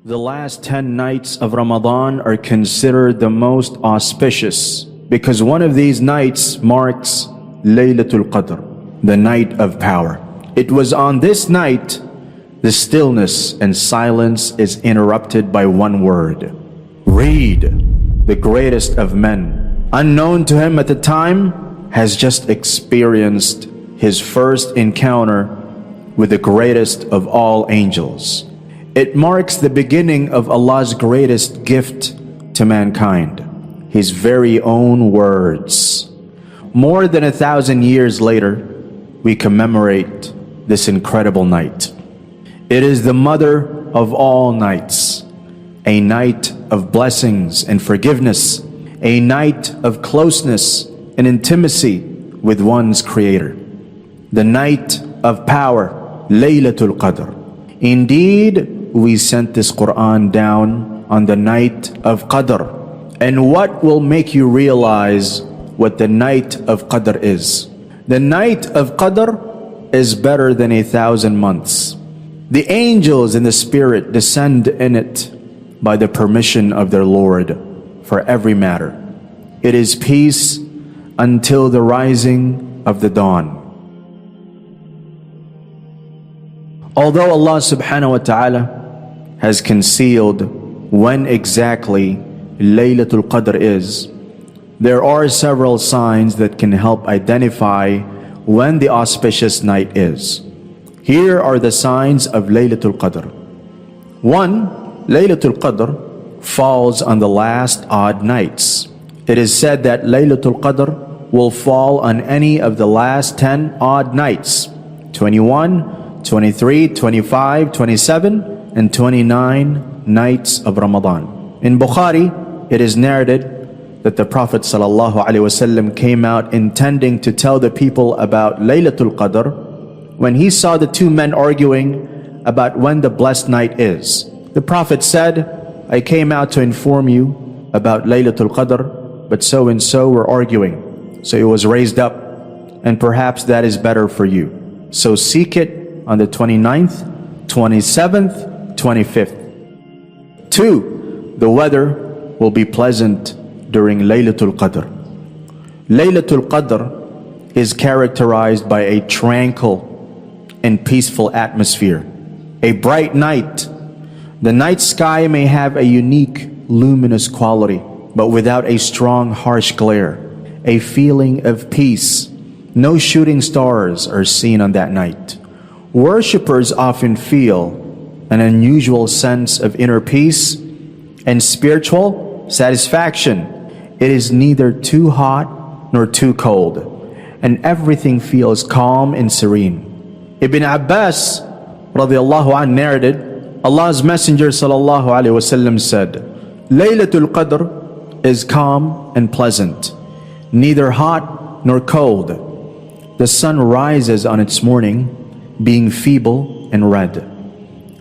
The last 10 nights of Ramadan are considered the most auspicious because one of these nights marks Laylatul Qadr, the night of power. It was on this night the stillness and silence is interrupted by one word. Read, the greatest of men, unknown to him at the time, has just experienced his first encounter with the greatest of all angels. It marks the beginning of Allah's greatest gift to mankind, His very own words. More than 1,000 years later, we commemorate this incredible night. It is the mother of all nights, a night of blessings and forgiveness, a night of closeness and intimacy with one's Creator, the night of power, Laylatul Qadr. Indeed, we sent this Qur'an down on the night of Qadr. And what will make you realize what the night of Qadr is? The night of Qadr is better than 1,000 months. The angels and the Spirit descend in it by the permission of their Lord for every matter. It is peace until the rising of the dawn. Although Allah subhanahu wa ta'ala has concealed when exactly Laylatul Qadr is, there are several signs that can help identify when the auspicious night is. Here are the signs of Laylatul Qadr. 1. Laylatul Qadr falls on the last odd nights. It is said that Laylatul Qadr will fall on any of the last 10 odd nights, 21, 23, 25, 27, and 29 nights of Ramadan. In Bukhari, it is narrated that the Prophet ﷺ came out intending to tell the people about Laylatul Qadr when he saw the two men arguing about when the blessed night is. The Prophet said, I came out to inform you about Laylatul Qadr, but so and so were arguing. So it was raised up, and perhaps that is better for you. So seek it on the 29th, 27th, 25th. 2. The weather will be pleasant during Laylatul Qadr. Laylatul Qadr is characterized by a tranquil and peaceful atmosphere, a bright night. The night sky may have a unique luminous quality, but without a strong harsh glare, a feeling of peace. No shooting stars are seen on that night. Worshippers often feel an unusual sense of inner peace and spiritual satisfaction. It is neither too hot nor too cold, and everything feels calm and serene. Ibn Abbas radiallahu anh narrated, Allah's Messenger sallallahu alaihi wasallam said, Laylatul Qadr is calm and pleasant, neither hot nor cold. The sun rises on its morning, being feeble and red.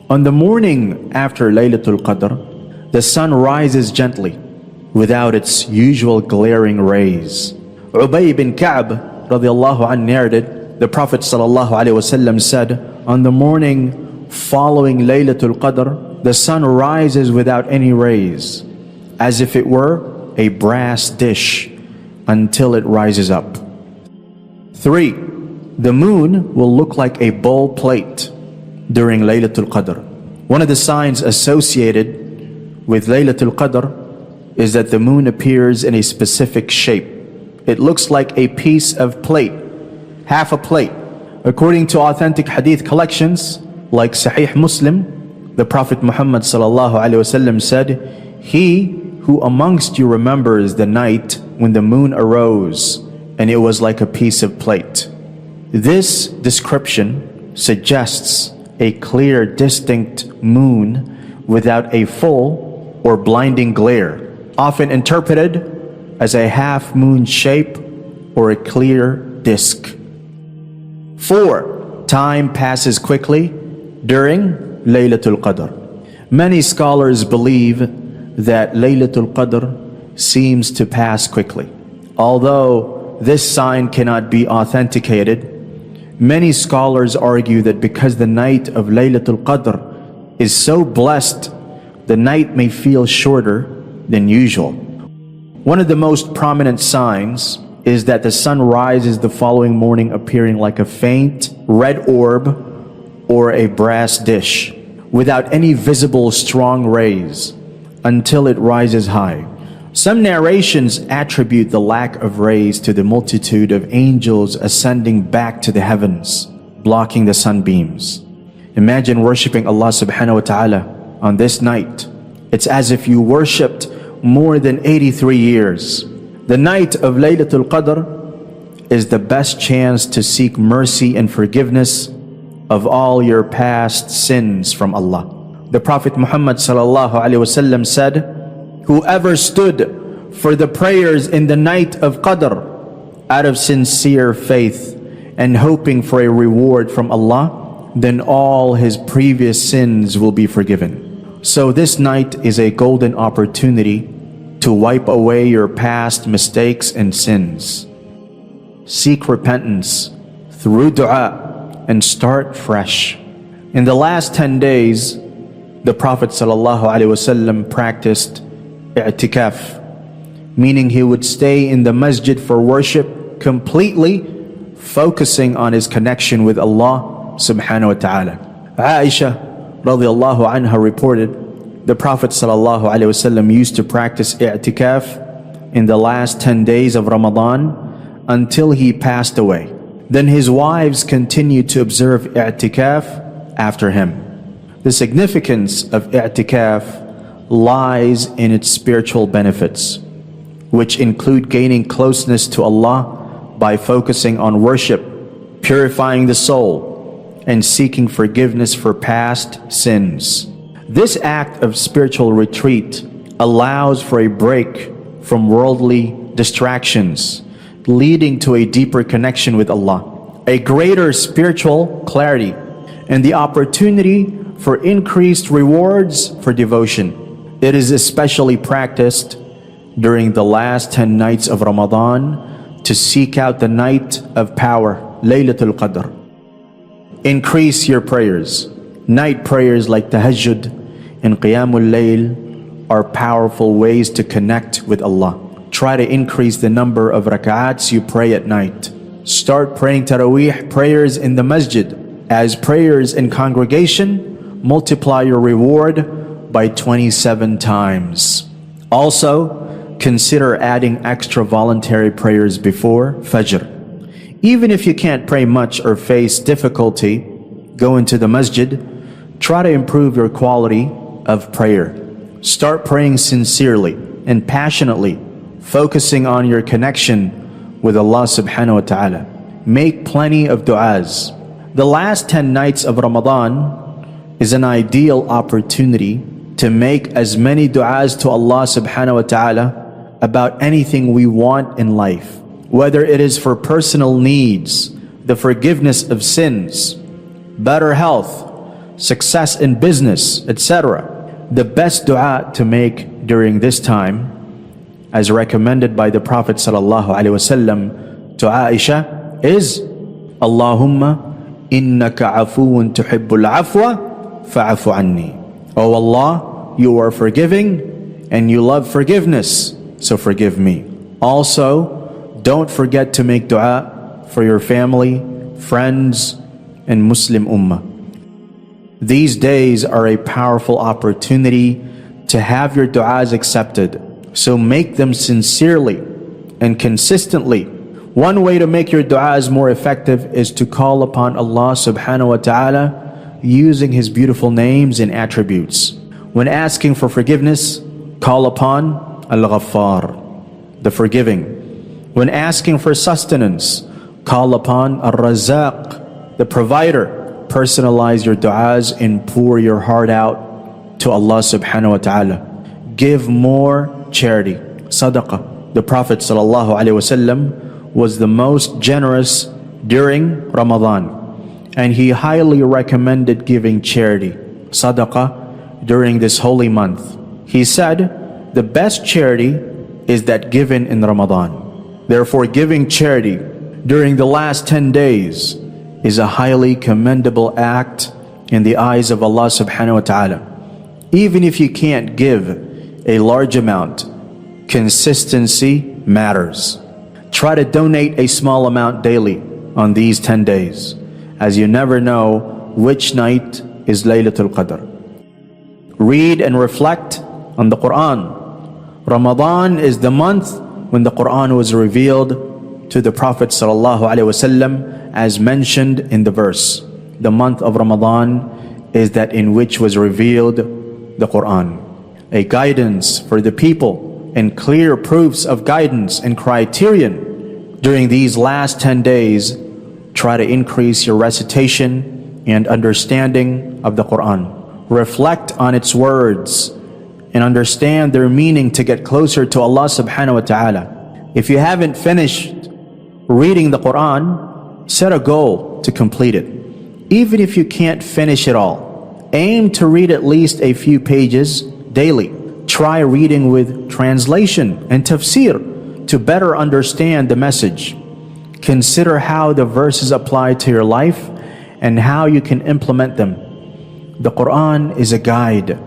On the morning after Laylatul Qadr, the sun rises gently, without its usual glaring rays. Ubay bin Ka'b radiallahu anh narrated, the Prophet sallallahu alaihi wasallam said, on the morning following Laylatul Qadr, the sun rises without any rays, as if it were a brass dish, until it rises up. 3. The moon will look like a bowl plate during Laylatul Qadr. One of the signs associated with Laylatul Qadr is that the moon appears in a specific shape. It looks like a piece of plate, half a plate. According to authentic hadith collections like Sahih Muslim, the Prophet Muhammad ﷺ said, He who amongst you remembers the night when the moon arose and it was like a piece of plate. This description suggests a clear, distinct moon without a full or blinding glare, often interpreted as a half-moon shape or a clear disk. 4. Time passes quickly during Laylatul Qadr. Many scholars believe that Laylatul Qadr seems to pass quickly. Although this sign cannot be authenticated, many scholars argue that because the night of Laylatul Qadr is so blessed the night may feel shorter than usual. One of the most prominent signs is that the sun rises the following morning appearing like a faint red orb or a brass dish, without any visible strong rays, until it rises high. Some narrations attribute the lack of rays to the multitude of angels ascending back to the heavens, blocking the sunbeams. Imagine worshiping Allah subhanahu wa ta'ala on this night. It's as if you worshipped more than 83 years. The night of Laylatul Qadr is the best chance to seek mercy and forgiveness of all your past sins from Allah. The Prophet Muhammad sallallahu alaihi wasallam said, "Whoever stood for the prayers in the night of Qadr out of sincere faith and hoping for a reward from Allah, then all his previous sins will be forgiven." So this night is a golden opportunity to wipe away your past mistakes and sins. Seek repentance through dua and start fresh. In the last 10 days, the Prophet ﷺ practiced i'tikaf, meaning he would stay in the masjid for worship, completely focusing on his connection with Allah subhanahu wa ta'ala. Aisha radiallahu anha reported, the Prophet ﷺ used to practice i'tikaf in the last 10 days of Ramadan until he passed away. Then his wives continued to observe i'tikaf after him. The significance of i'tikaf lies in its spiritual benefits, which include gaining closeness to Allah by focusing on worship, purifying the soul, and seeking forgiveness for past sins. This act of spiritual retreat allows for a break from worldly distractions, leading to a deeper connection with Allah, a greater spiritual clarity, and the opportunity for increased rewards for devotion. It is especially practiced during the last 10 nights of Ramadan to seek out the night of power, Laylatul Qadr. Increase your prayers. Night prayers like Tahajjud and Qiyamul Layl are powerful ways to connect with Allah. Try to increase the number of rak'ats you pray at night. Start praying Taraweeh prayers in the masjid, as prayers in congregation multiply your reward by 27 times. Also, consider adding extra voluntary prayers before Fajr. Even if you can't pray much or face difficulty, go into the masjid, try to improve your quality of prayer. Start praying sincerely and passionately, focusing on your connection with Allah subhanahu wa ta'ala. Make plenty of du'as. The last 10 nights of Ramadan is an ideal opportunity to make as many du'as to Allah subhanahu wa ta'ala about anything we want in life, whether it is for personal needs, the forgiveness of sins, better health, success in business, etc. The best dua to make during this time, as recommended by the Prophet ﷺ to Aisha, is Allahumma innaka afuun tuhibbul afwa fa'afu anni. Oh Allah, you are forgiving and you love forgiveness, so forgive me. Also, don't forget to make dua for your family, friends, and Muslim ummah. These days are a powerful opportunity to have your du'as accepted, so make them sincerely and consistently. One way to make your du'as more effective is to call upon Allah subhanahu wa ta'ala using His beautiful names and attributes. When asking for forgiveness, call upon Al-Ghaffar, the forgiving. When asking for sustenance, call upon Ar-Razzaq, the provider. Personalize your du'as and pour your heart out to Allah subhanahu wa ta'ala. Give more charity, sadaqah. The Prophet sallallahu alaihi wasallam was the most generous during Ramadan, and he highly recommended giving charity, sadaqah, during this holy month. He said, the best charity is that given in Ramadan. Therefore, giving charity during the last 10 days is a highly commendable act in the eyes of Allah subhanahu wa ta'ala. Even if you can't give a large amount, consistency matters. Try to donate a small amount daily on these 10 days, as you never know which night is Laylatul Qadr. Read and reflect on the Qur'an. Ramadan is the month when the Qur'an was revealed to the Prophet ﷺ, as mentioned in the verse. The month of Ramadan is that in which was revealed the Qur'an. A guidance for the people and clear proofs of guidance and criterion. During these last 10 days, try to increase your recitation and understanding of the Qur'an. Reflect on its words and understand their meaning to get closer to Allah subhanahu wa ta'ala. If you haven't finished reading the Qur'an, set a goal to complete it. Even if you can't finish it all, aim to read at least a few pages daily. Try reading with translation and tafsir to better understand the message. Consider how the verses apply to your life and how you can implement them. The Qur'an is a guide,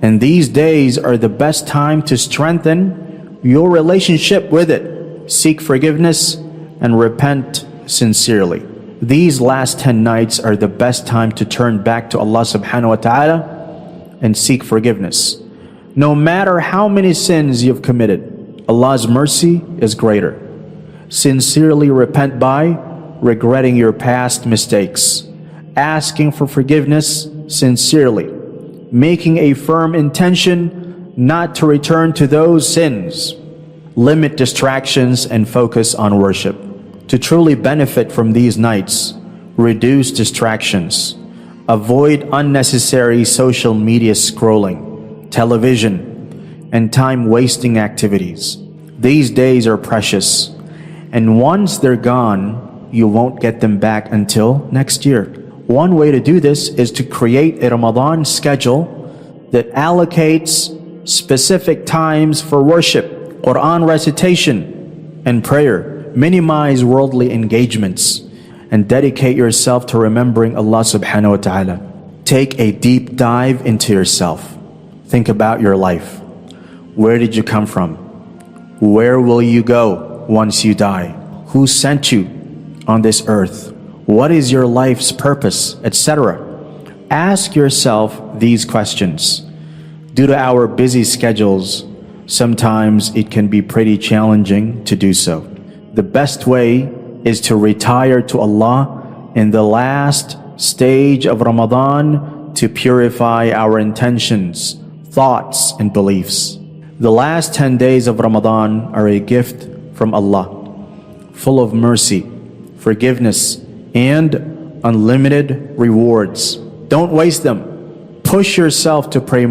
and these days are the best time to strengthen your relationship with it. Seek forgiveness and repent sincerely. These last 10 nights are the best time to turn back to Allah subhanahu wa ta'ala and seek forgiveness. No matter how many sins you've committed, Allah's mercy is greater. Sincerely repent by regretting your past mistakes, asking for forgiveness sincerely, making a firm intention not to return to those sins. Limit distractions and focus on worship. To truly benefit from these nights, reduce distractions. Avoid unnecessary social media scrolling, television, and time-wasting activities. These days are precious, and once they're gone, you won't get them back until next year. One way to do this is to create a Ramadan schedule that allocates specific times for worship, Qur'an recitation, and prayer. Minimize worldly engagements and dedicate yourself to remembering Allah subhanahu wa ta'ala. Take a deep dive into yourself. Think about your life. Where did you come from? Where will you go once you die? Who sent you on this earth? What is your life's purpose, etc.? Ask yourself these questions. Due to our busy schedules, sometimes it can be pretty challenging to do so. The best way is to retire to Allah in the last stage of Ramadan to purify our intentions, thoughts, and beliefs. The last 10 days of Ramadan are a gift from Allah, full of mercy, forgiveness, and unlimited rewards. Don't waste them. Push yourself to pray